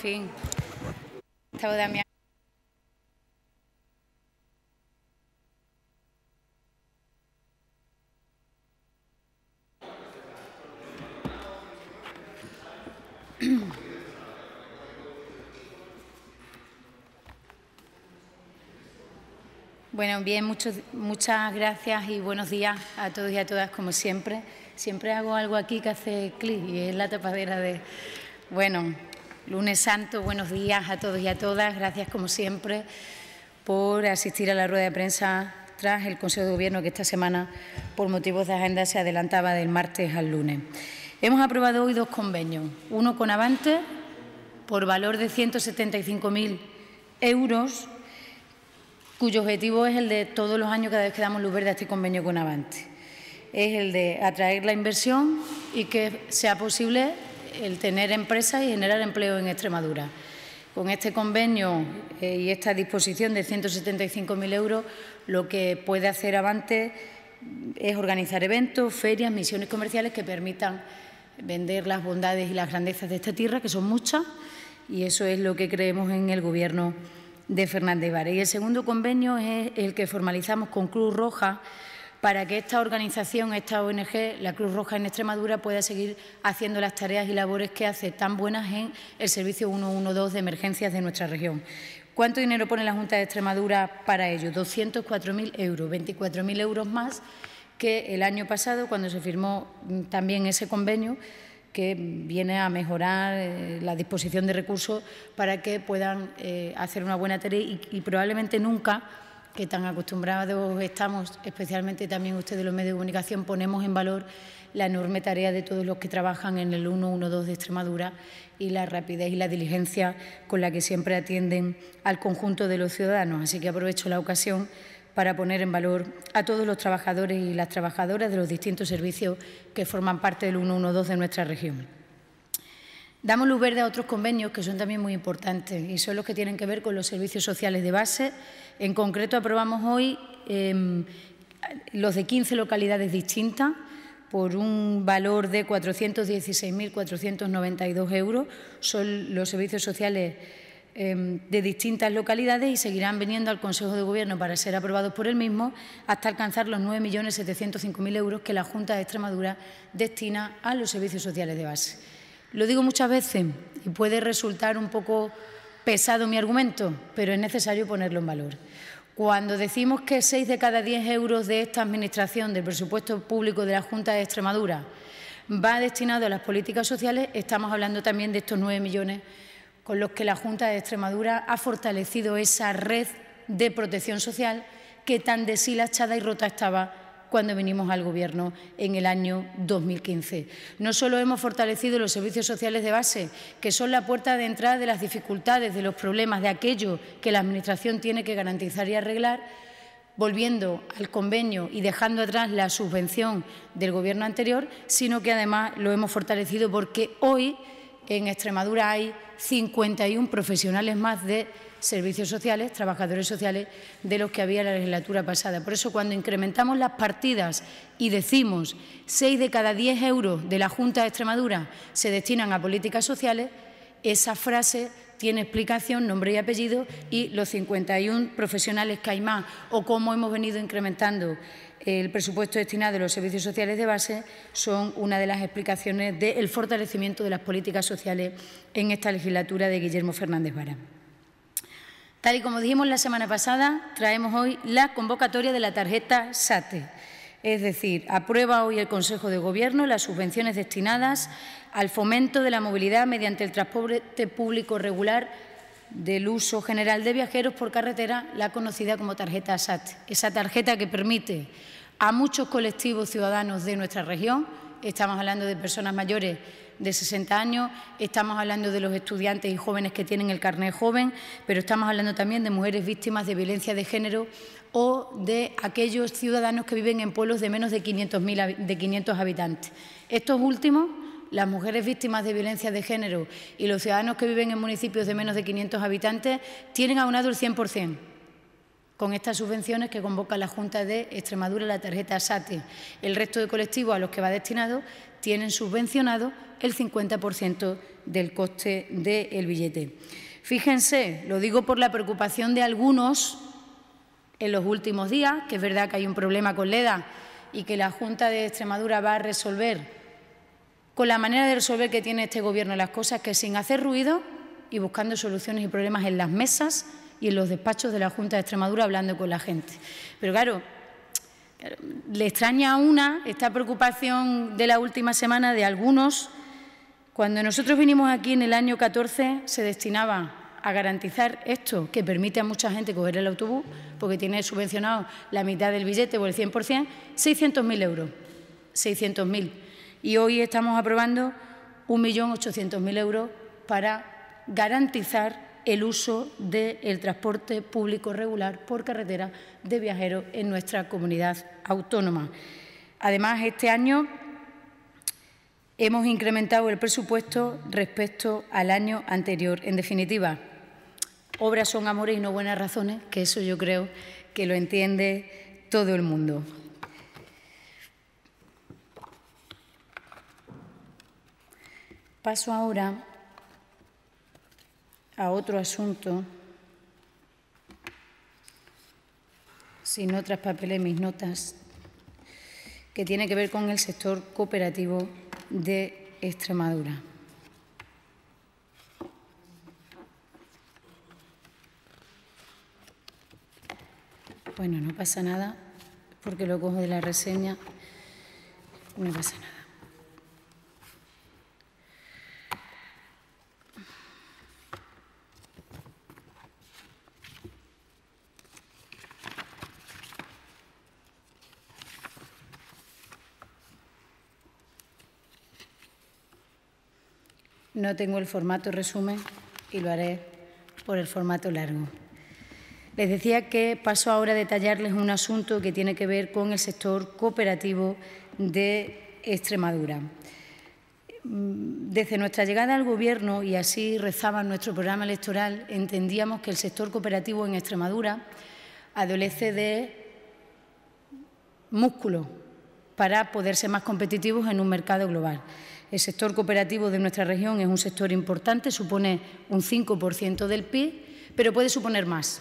fin. Estaba Damián. Bueno, bien, muchas gracias y buenos días a todos y a todas, como siempre. Siempre hago algo aquí que hace clic y es la tapadera de... Bueno, lunes santo, buenos días a todos y a todas. Gracias, como siempre, por asistir a la rueda de prensa tras el Consejo de Gobierno que esta semana, por motivos de agenda, se adelantaba del martes al lunes. Hemos aprobado hoy dos convenios, uno con Avante, por valor de 175.000 euros, cuyo objetivo es el de todos los años, cada vez que damos luz verde a este convenio con Avante. Es el de atraer la inversión y que sea posible el tener empresas y generar empleo en Extremadura. Con este convenio y esta disposición de 175.000 euros, lo que puede hacer Avante es organizar eventos, ferias, misiones comerciales que permitan vender las bondades y las grandezas de esta tierra, que son muchas, y eso es lo que creemos en el Gobierno de Fernández Vara. Y el segundo convenio es el que formalizamos con Cruz Roja para que esta organización, esta ONG, la Cruz Roja en Extremadura, pueda seguir haciendo las tareas y labores que hace tan buenas en el servicio 112 de emergencias de nuestra región. ¿Cuánto dinero pone la Junta de Extremadura para ello? 204.000 euros, 24.000 euros más que el año pasado, cuando se firmó también ese convenio, que viene a mejorar la disposición de recursos para que puedan hacer una buena tarea y probablemente nunca, que tan acostumbrados estamos, especialmente también ustedes los medios de comunicación, ponemos en valor la enorme tarea de todos los que trabajan en el 112 de Extremadura y la rapidez y la diligencia con la que siempre atienden al conjunto de los ciudadanos. Así que aprovecho la ocasión para poner en valor a todos los trabajadores y las trabajadoras de los distintos servicios que forman parte del 112 de nuestra región. Damos luz verde a otros convenios que son también muy importantes y son los que tienen que ver con los servicios sociales de base. En concreto, aprobamos hoy los de 15 localidades distintas por un valor de 416.492 euros. Son los servicios sociales de distintas localidades y seguirán viniendo al Consejo de Gobierno para ser aprobados por el mismo hasta alcanzar los 9.705.000 euros que la Junta de Extremadura destina a los servicios sociales de base. Lo digo muchas veces y puede resultar un poco pesado mi argumento, pero es necesario ponerlo en valor. Cuando decimos que 6 de cada 10 euros de esta Administración, del presupuesto público de la Junta de Extremadura, va destinado a las políticas sociales, estamos hablando también de estos 9 millones con los que la Junta de Extremadura ha fortalecido esa red de protección social que tan deshilachada y rota estaba cuando vinimos al Gobierno en el año 2015. No solo hemos fortalecido los servicios sociales de base, que son la puerta de entrada de las dificultades, de los problemas, de aquello que la Administración tiene que garantizar y arreglar, volviendo al convenio y dejando atrás la subvención del Gobierno anterior, sino que además lo hemos fortalecido porque hoy en Extremadura hay 51 profesionales más de servicios sociales, trabajadores sociales, de los que había en la legislatura pasada. Por eso, cuando incrementamos las partidas y decimos 6 de cada 10 euros de la Junta de Extremadura se destinan a políticas sociales, esa frase tiene explicación, nombre y apellido, y los 51 profesionales que hay más, o cómo hemos venido incrementando el presupuesto destinado a los servicios sociales de base, son una de las explicaciones del fortalecimiento de las políticas sociales en esta legislatura de Guillermo Fernández Vara. Tal y como dijimos la semana pasada, traemos hoy la convocatoria de la tarjeta SATE. Es decir, aprueba hoy el Consejo de Gobierno las subvenciones destinadas al fomento de la movilidad mediante el transporte público regular del uso general de viajeros por carretera, la conocida como tarjeta SATE. Esa tarjeta que permite a muchos colectivos ciudadanos de nuestra región, estamos hablando de personas mayores de 60 años, estamos hablando de los estudiantes y jóvenes que tienen el carnet joven, pero estamos hablando también de mujeres víctimas de violencia de género o de aquellos ciudadanos que viven en pueblos de menos de 500 habitantes. Estos últimos, las mujeres víctimas de violencia de género y los ciudadanos que viven en municipios de menos de 500 habitantes, tienen abonado el 100%. con estas subvenciones que convoca la Junta de Extremadura, la tarjeta SATE. El resto de colectivos a los que va destinado tienen subvencionado el 50% del coste del billete. Fíjense, lo digo por la preocupación de algunos en los últimos días, que es verdad que hay un problema con Leda y que la Junta de Extremadura va a resolver con la manera de resolver que tiene este Gobierno las cosas, que sin hacer ruido y buscando soluciones y problemas en las mesas y en los despachos de la Junta de Extremadura, hablando con la gente. Pero claro, le extraña a esta preocupación de la última semana de algunos. Cuando nosotros vinimos aquí en el año 14 se destinaba a garantizar esto, que permite a mucha gente coger el autobús, porque tiene subvencionado la mitad del billete o el 100%, 600.000 euros. 600.000. Y hoy estamos aprobando 1.800.000 euros para garantizar el uso del transporte público regular por carretera de viajeros en nuestra comunidad autónoma. Además, este año hemos incrementado el presupuesto respecto al año anterior. En definitiva, obras son amores y no buenas razones, que eso yo creo que lo entiende todo el mundo. Paso ahora a otro asunto, si no traspapelé mis notas, que tiene que ver con el sector cooperativo de Extremadura. Bueno, no pasa nada, porque lo cojo de la reseña, no pasa nada. No tengo el formato resumen y lo haré por el formato largo. Les decía que paso ahora a detallarles un asunto que tiene que ver con el sector cooperativo de Extremadura. Desde nuestra llegada al Gobierno, y así rezaba nuestro programa electoral, entendíamos que el sector cooperativo en Extremadura adolece de músculo para poder ser más competitivos en un mercado global. El sector cooperativo de nuestra región es un sector importante, supone un 5% del PIB, pero puede suponer más.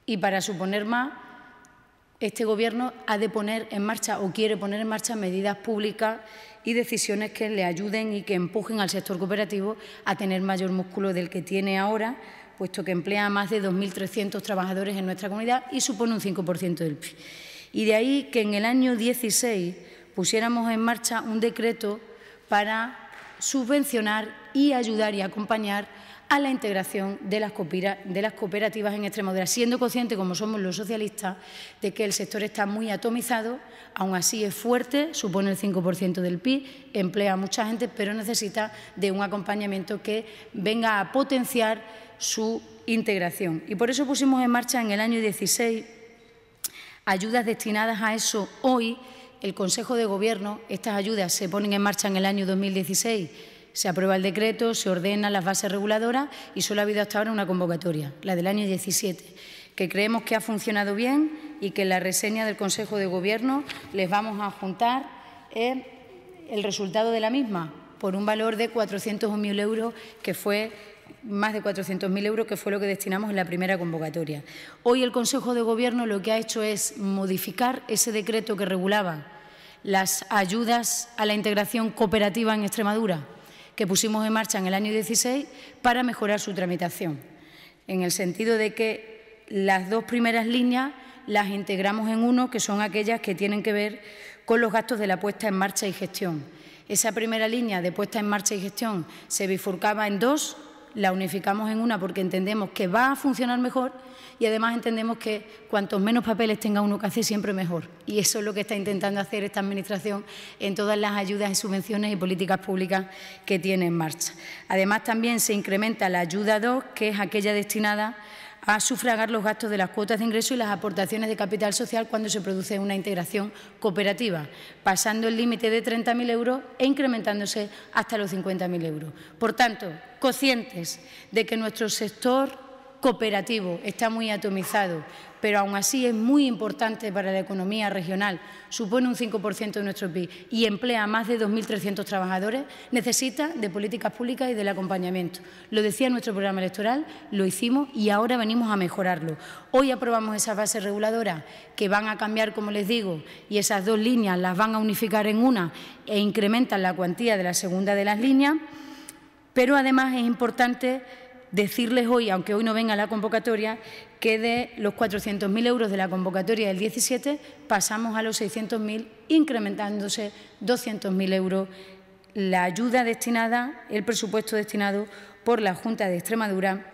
Y para suponer más, este Gobierno ha de poner en marcha o quiere poner en marcha medidas públicas y decisiones que le ayuden y que empujen al sector cooperativo a tener mayor músculo del que tiene ahora, puesto que emplea a más de 2.300 trabajadores en nuestra comunidad y supone un 5% del PIB. Y de ahí que en el año 16 pusiéramos en marcha un decreto para subvencionar y ayudar y acompañar a la integración de las cooperativas en Extremadura, siendo consciente, como somos los socialistas, de que el sector está muy atomizado, aún así es fuerte, supone el 5% del PIB, emplea a mucha gente, pero necesita de un acompañamiento que venga a potenciar su integración. Y por eso pusimos en marcha en el año 16 ayudas destinadas a eso. Hoy el Consejo de Gobierno, estas ayudas se ponen en marcha en el año 2016, se aprueba el decreto, se ordenan las bases reguladoras y solo ha habido hasta ahora una convocatoria, la del año 17, que creemos que ha funcionado bien y que en la reseña del Consejo de Gobierno les vamos a juntar el resultado de la misma, por un valor de 401.000 euros, que fue más de 400.000 euros, que fue lo que destinamos en la primera convocatoria. Hoy el Consejo de Gobierno lo que ha hecho es modificar ese decreto que regulaba las ayudas a la integración cooperativa en Extremadura, que pusimos en marcha en el año 16, para mejorar su tramitación, en el sentido de que las dos primeras líneas las integramos en uno, que son aquellas que tienen que ver con los gastos de la puesta en marcha y gestión. Esa primera línea de puesta en marcha y gestión se bifurcaba en dos, la unificamos en una porque entendemos que va a funcionar mejor y además entendemos que cuantos menos papeles tenga uno que hacer, siempre mejor. Y eso es lo que está intentando hacer esta Administración en todas las ayudas y subvenciones y políticas públicas que tiene en marcha. Además, también se incrementa la ayuda 2, que es aquella destinada a sufragar los gastos de las cuotas de ingreso y las aportaciones de capital social cuando se produce una integración cooperativa, pasando el límite de 30.000 euros e incrementándose hasta los 50.000 euros. Por tanto, conscientes de que nuestro sector cooperativo, está muy atomizado, pero aún así es muy importante para la economía regional, supone un 5% de nuestro PIB y emplea a más de 2.300 trabajadores, necesita de políticas públicas y del acompañamiento. Lo decía nuestro programa electoral, lo hicimos y ahora venimos a mejorarlo. Hoy aprobamos esas bases reguladoras que van a cambiar, como les digo, y esas dos líneas las van a unificar en una e incrementan la cuantía de la segunda de las líneas, pero además es importante decirles hoy, aunque hoy no venga la convocatoria, que de los 400.000 euros de la convocatoria del 17 pasamos a los 600.000, incrementándose 200.000 euros la ayuda destinada, el presupuesto destinado por la Junta de Extremadura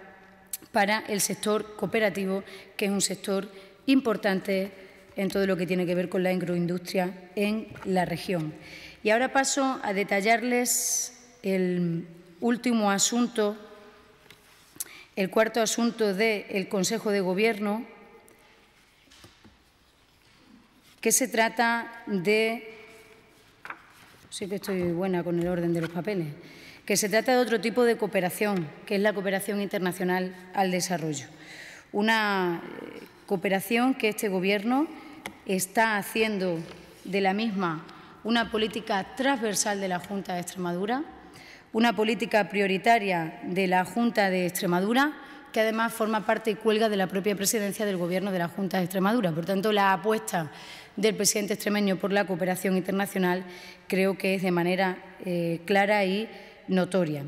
para el sector cooperativo, que es un sector importante en todo lo que tiene que ver con la agroindustria en la región. Y ahora paso a detallarles el último asunto, el cuarto asunto del Consejo de Gobierno, que se trata de, sí que estoy buena con el orden de los papeles, que se trata de otro tipo de cooperación, que es la cooperación internacional al desarrollo. Una cooperación que este Gobierno está haciendo de la misma una política transversal de la Junta de Extremadura, una política prioritaria de la Junta de Extremadura, que además forma parte y cuelga de la propia presidencia del Gobierno de la Junta de Extremadura. Por tanto, la apuesta del presidente extremeño por la cooperación internacional creo que es de manera clara y notoria.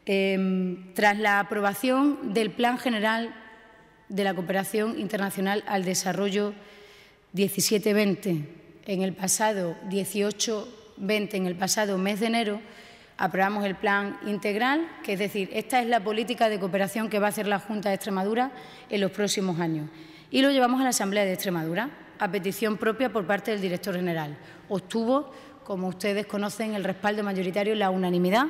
Tras la aprobación del Plan General de la Cooperación Internacional al Desarrollo 17-20 en el pasado 18-20, en el pasado mes de enero, aprobamos el plan integral, que es decir, esta es la política de cooperación que va a hacer la Junta de Extremadura en los próximos años. Y lo llevamos a la Asamblea de Extremadura, a petición propia por parte del director general. Obtuvo, como ustedes conocen, el respaldo mayoritario y la unanimidad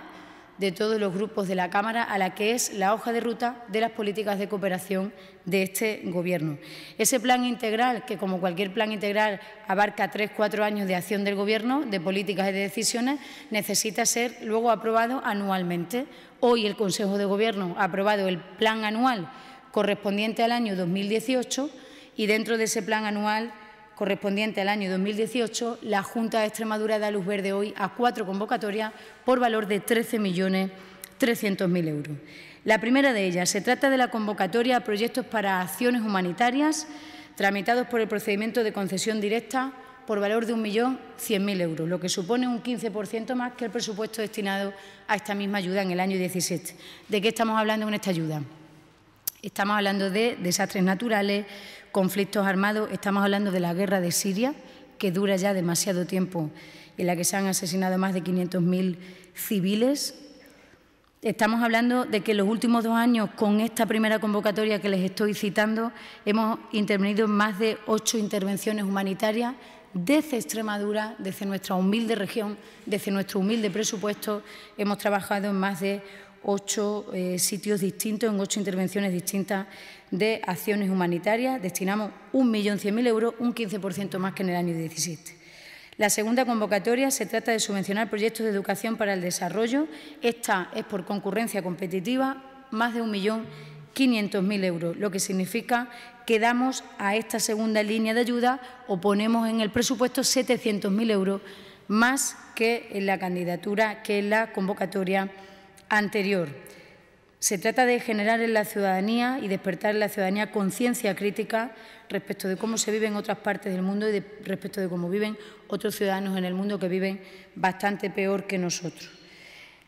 de todos los grupos de la Cámara a la que es la hoja de ruta de las políticas de cooperación de este Gobierno. Ese plan integral, que como cualquier plan integral abarca 3 o 4 años de acción del Gobierno, de políticas y de decisiones, necesita ser luego aprobado anualmente. Hoy el Consejo de Gobierno ha aprobado el plan anual correspondiente al año 2018 y dentro de ese plan anual correspondiente al año 2018, la Junta de Extremadura da luz verde hoy a 4 convocatorias por valor de 13.300.000 euros. La primera de ellas se trata de la convocatoria a proyectos para acciones humanitarias tramitados por el procedimiento de concesión directa por valor de 1.100.000 euros, lo que supone un 15% más que el presupuesto destinado a esta misma ayuda en el año 17. ¿De qué estamos hablando con esta ayuda? Estamos hablando de desastres naturales, conflictos armados, estamos hablando de la guerra de Siria, que dura ya demasiado tiempo, en la que se han asesinado más de 500.000 civiles. Estamos hablando de que en los últimos 2 años, con esta primera convocatoria que les estoy citando, hemos intervenido en más de 8 intervenciones humanitarias desde Extremadura, desde nuestra humilde región, desde nuestro humilde presupuesto. Hemos trabajado en más de 8 sitios distintos, en 8 intervenciones distintas de acciones humanitarias. Destinamos 1.100.000 euros, un 15% más que en el año 17. La segunda convocatoria se trata de subvencionar proyectos de educación para el desarrollo. Esta es por concurrencia competitiva, más de 1.500.000 euros, lo que significa que damos a esta segunda línea de ayuda o ponemos en el presupuesto 700.000 euros más que en la candidatura, que en la convocatoria anterior. Se trata de generar en la ciudadanía y despertar en la ciudadanía conciencia crítica respecto de cómo se vive en otras partes del mundo y respecto de cómo viven otros ciudadanos en el mundo que viven bastante peor que nosotros.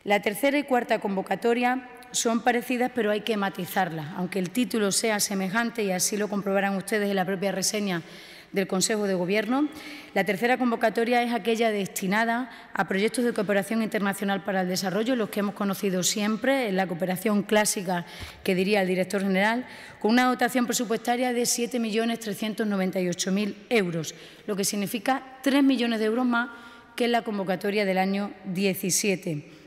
La tercera y cuarta convocatoria son parecidas, pero hay que matizarlas, aunque el título sea semejante, y así lo comprobarán ustedes en la propia reseña del Consejo de Gobierno. La tercera convocatoria es aquella destinada a proyectos de cooperación internacional para el desarrollo, los que hemos conocido siempre, en la cooperación clásica, que diría el director general, con una dotación presupuestaria de 7.398.000 euros, lo que significa 3 millones de euros más que en la convocatoria del año 17.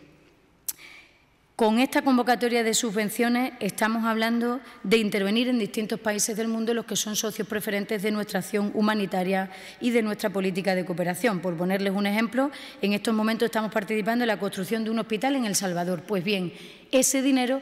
Con esta convocatoria de subvenciones estamos hablando de intervenir en distintos países del mundo, los que son socios preferentes de nuestra acción humanitaria y de nuestra política de cooperación. Por ponerles un ejemplo, en estos momentos estamos participando en la construcción de un hospital en El Salvador. Pues bien, ese dinero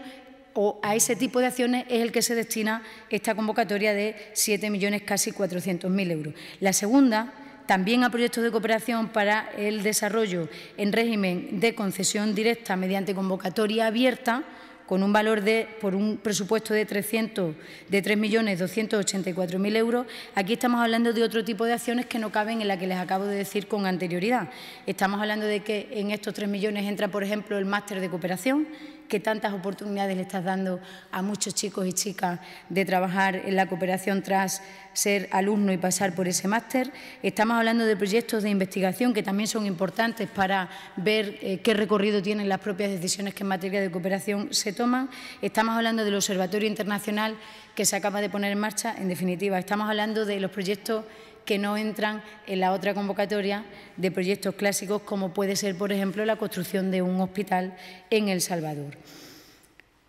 o a ese tipo de acciones es el que se destina esta convocatoria de 7 millones casi 400.000 euros. La segunda, también a proyectos de cooperación para el desarrollo en régimen de concesión directa mediante convocatoria abierta, con un valor por un presupuesto de 3.284.000 euros. Aquí estamos hablando de otro tipo de acciones que no caben en la que les acabo de decir con anterioridad. Estamos hablando de que en estos 3 millones entra, por ejemplo, el máster de cooperación, que tantas oportunidades le estás dando a muchos chicos y chicas de trabajar en la cooperación tras ser alumno y pasar por ese máster. Estamos hablando de proyectos de investigación que también son importantes para ver qué recorrido tienen las propias decisiones que en materia de cooperación se toman. Estamos hablando del Observatorio Internacional que se acaba de poner en marcha. En definitiva, estamos hablando de los proyectos que no entran en la otra convocatoria de proyectos clásicos, como puede ser, por ejemplo, la construcción de un hospital en El Salvador.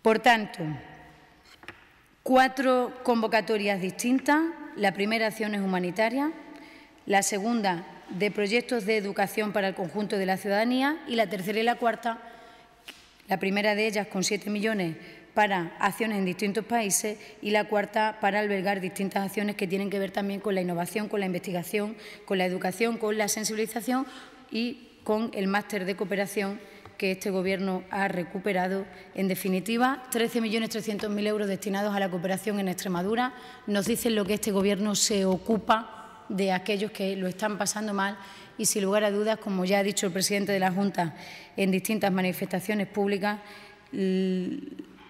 Por tanto, 4 convocatorias distintas. La primera, acciones humanitarias; la segunda, de proyectos de educación para el conjunto de la ciudadanía; y la tercera y la cuarta, la primera de ellas con 7 millones para acciones en distintos países y la cuarta para albergar distintas acciones que tienen que ver también con la innovación, con la investigación, con la educación, con la sensibilización y con el máster de cooperación que este Gobierno ha recuperado. En definitiva, 13.300.000 euros destinados a la cooperación en Extremadura. Nos dicen lo que este Gobierno se ocupa de aquellos que lo están pasando mal y, sin lugar a dudas, como ya ha dicho el presidente de la Junta en distintas manifestaciones públicas,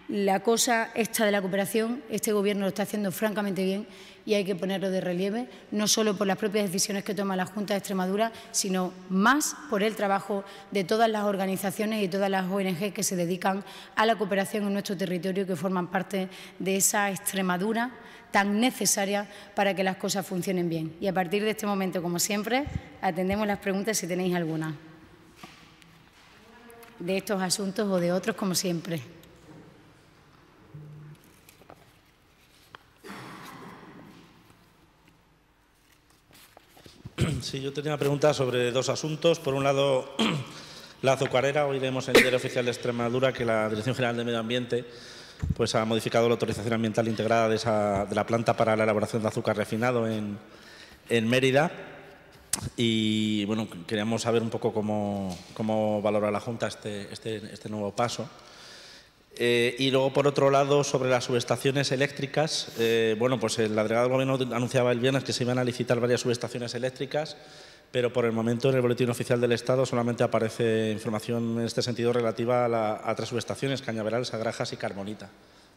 la cosa esta de la cooperación, este Gobierno lo está haciendo francamente bien y hay que ponerlo de relieve, no solo por las propias decisiones que toma la Junta de Extremadura, sino más por el trabajo de todas las organizaciones y todas las ONG que se dedican a la cooperación en nuestro territorio, que forman parte de esa Extremadura tan necesaria para que las cosas funcionen bien. Y a partir de este momento, como siempre, atendemos las preguntas si tenéis alguna de estos asuntos o de otros, como siempre. Sí, yo tenía una pregunta sobre 2 asuntos. Por un lado, la azucarera. Hoy leemos en el Diario Oficial de Extremadura que la Dirección General de Medio Ambiente pues, ha modificado la autorización ambiental integrada de la planta para la elaboración de azúcar refinado en Mérida. Y bueno, queríamos saber un poco cómo valora la Junta este nuevo paso. Y luego, por otro lado, sobre las subestaciones eléctricas, bueno, pues la delegada del Gobierno anunciaba el viernes que se iban a licitar varias subestaciones eléctricas, pero por el momento en el Boletín Oficial del Estado solamente aparece información en este sentido relativa a 3 subestaciones, Cañaveral, Sagrajas y Carmonita.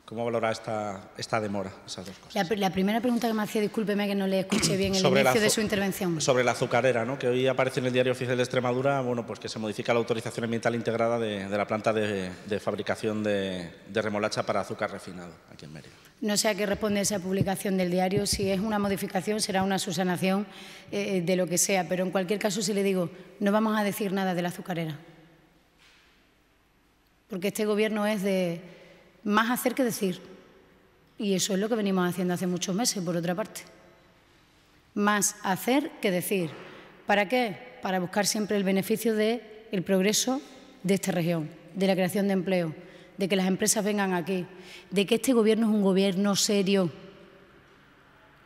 ¿Cómo valora esta demora, esas 2 cosas? La primera pregunta que me hacía, discúlpeme que no le escuché bien el inicio de su intervención. Sobre la azucarera, ¿no? Que hoy aparece en el Diario Oficial de Extremadura, bueno, pues que se modifica la autorización ambiental integrada de la planta de fabricación de remolacha para azúcar refinado aquí en Mérida. No sé a qué responde esa publicación del diario. Si es una modificación, será una subsanación de lo que sea. Pero en cualquier caso, si le digo, no vamos a decir nada de la azucarera. Porque este Gobierno es de más hacer que decir. Y eso es lo que venimos haciendo hace muchos meses, por otra parte. Más hacer que decir. ¿Para qué? Para buscar siempre el beneficio del progreso de esta región, de la creación de empleo, de que las empresas vengan aquí, de que este Gobierno es un Gobierno serio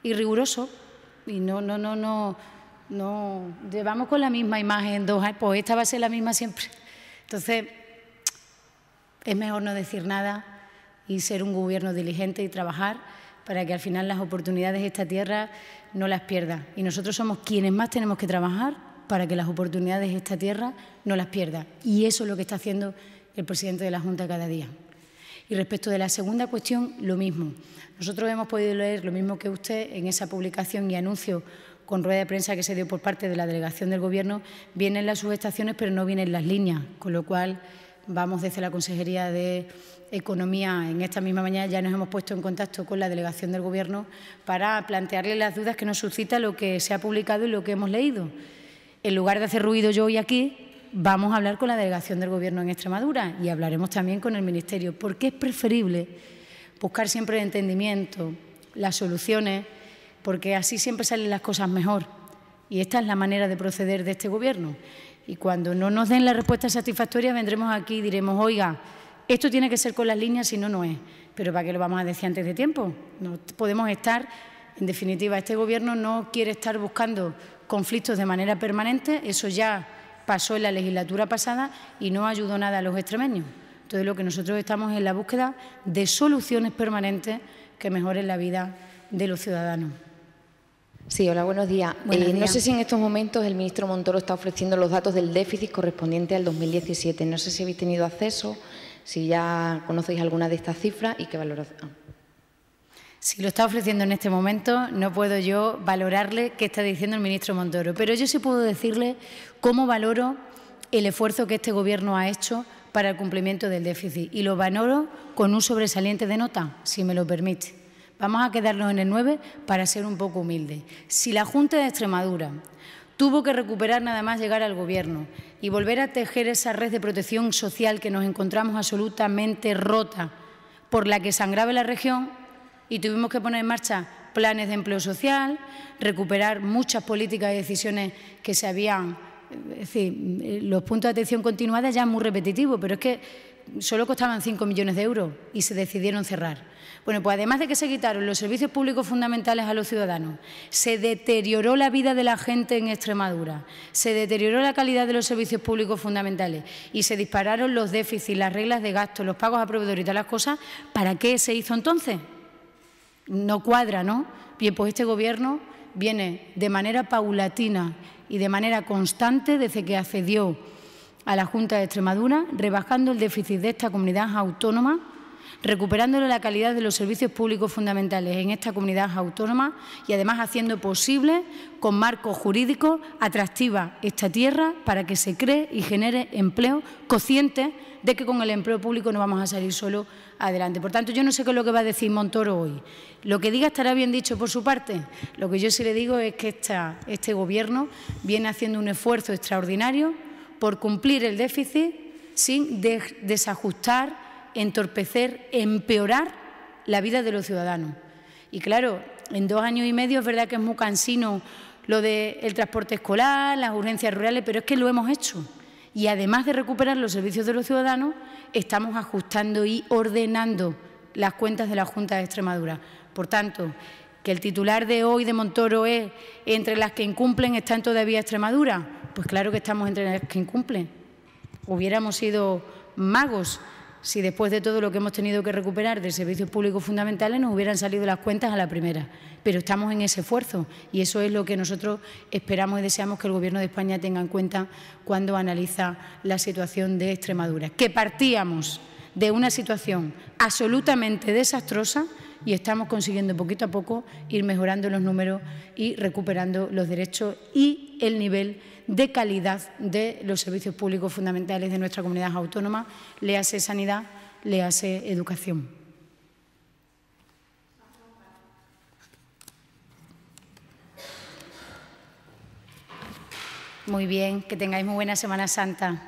y riguroso. Y no llevamos con la misma imagen 2 años, pues esta va a ser la misma siempre. Entonces, es mejor no decir nada y ser un Gobierno diligente y trabajar para que al final las oportunidades de esta tierra no las pierda. Y nosotros somos quienes más tenemos que trabajar para que las oportunidades de esta tierra no las pierda. Y eso es lo que está haciendo el presidente de la Junta cada día. Y respecto de la segunda cuestión, lo mismo. Nosotros hemos podido leer lo mismo que usted en esa publicación y anuncio con rueda de prensa que se dio por parte de la delegación del Gobierno. Vienen las subestaciones, pero no vienen las líneas, con lo cual vamos desde la Consejería de Economía, en esta misma mañana ya nos hemos puesto en contacto con la delegación del Gobierno para plantearle las dudas que nos suscita lo que se ha publicado y lo que hemos leído. En lugar de hacer ruido yo hoy aquí, vamos a hablar con la delegación del Gobierno en Extremadura y hablaremos también con el Ministerio, porque es preferible buscar siempre el entendimiento, las soluciones, porque así siempre salen las cosas mejor. Y esta es la manera de proceder de este Gobierno. Y cuando no nos den la respuesta satisfactoria, vendremos aquí y diremos, oiga, Esto tiene que ser con las líneas, si no, no es. Pero ¿para qué lo vamos a decir antes de tiempo? No podemos estar, en definitiva, este Gobierno no quiere estar buscando conflictos de manera permanente, eso ya pasó en la legislatura pasada y no ayudó nada a los extremeños. Entonces, lo que nosotros estamos en la búsqueda de soluciones permanentes que mejoren la vida de los ciudadanos. Sí, hola, buenos días. No sé si en estos momentos el ministro Montoro está ofreciendo los datos del déficit correspondiente al 2017. No sé si habéis tenido acceso, si ya conocéis alguna de estas cifras y qué valoración. Si lo está ofreciendo en este momento, no puedo yo valorarle qué está diciendo el ministro Montoro, pero yo sí puedo decirle cómo valoro el esfuerzo que este Gobierno ha hecho para el cumplimiento del déficit, y lo valoro con un sobresaliente de nota, si me lo permite. Vamos a quedarnos en el 9 para ser un poco humildes. Si la Junta de Extremadura tuvo que recuperar nada más llegar al Gobierno y volver a tejer esa red de protección social que nos encontramos absolutamente rota, por la que sangraba la región, y tuvimos que poner en marcha planes de empleo social, recuperar muchas políticas y decisiones que se habían... Es decir, los puntos de atención continuada ya es muy repetitivo, pero es que solo costaban 5 millones de euros y se decidieron cerrar. Bueno, pues además de que se quitaron los servicios públicos fundamentales a los ciudadanos, se deterioró la vida de la gente en Extremadura, se deterioró la calidad de los servicios públicos fundamentales y se dispararon los déficits, las reglas de gasto, los pagos a proveedores y todas las cosas. ¿Para qué se hizo entonces? No cuadra, ¿no? Bien, pues este Gobierno viene de manera paulatina y de manera constante desde que accedió a la Junta de Extremadura, rebajando el déficit de esta comunidad autónoma, recuperándole la calidad de los servicios públicos fundamentales en esta comunidad autónoma y además haciendo posible, con marcos jurídicos, atractiva esta tierra para que se cree y genere empleo, consciente de que con el empleo público no vamos a salir solo adelante. Por tanto, yo no sé qué es lo que va a decir Montoro hoy. Lo que diga estará bien dicho por su parte. Lo que yo sí le digo es que este Gobierno viene haciendo un esfuerzo extraordinario por cumplir el déficit sin desajustar, entorpecer, empeorar la vida de los ciudadanos. Y claro, en 2 años y medio es verdad que es muy cansino lo del transporte escolar, las urgencias rurales, pero es que lo hemos hecho. Y además de recuperar los servicios de los ciudadanos, estamos ajustando y ordenando las cuentas de la Junta de Extremadura. Por tanto, que el titular de hoy de Montoro es entre las que incumplen están todavía Extremadura, pues claro que estamos entre las que incumplen. Hubiéramos sido magos si después de todo lo que hemos tenido que recuperar de servicios públicos fundamentales nos hubieran salido las cuentas a la primera. Pero estamos en ese esfuerzo y eso es lo que nosotros esperamos y deseamos que el Gobierno de España tenga en cuenta cuando analiza la situación de Extremadura. Que partíamos de una situación absolutamente desastrosa y estamos consiguiendo poquito a poco ir mejorando los números y recuperando los derechos y el nivel de calidad de los servicios públicos fundamentales de nuestra comunidad autónoma, léase sanidad, léase educación. Muy bien, que tengáis muy buena Semana Santa.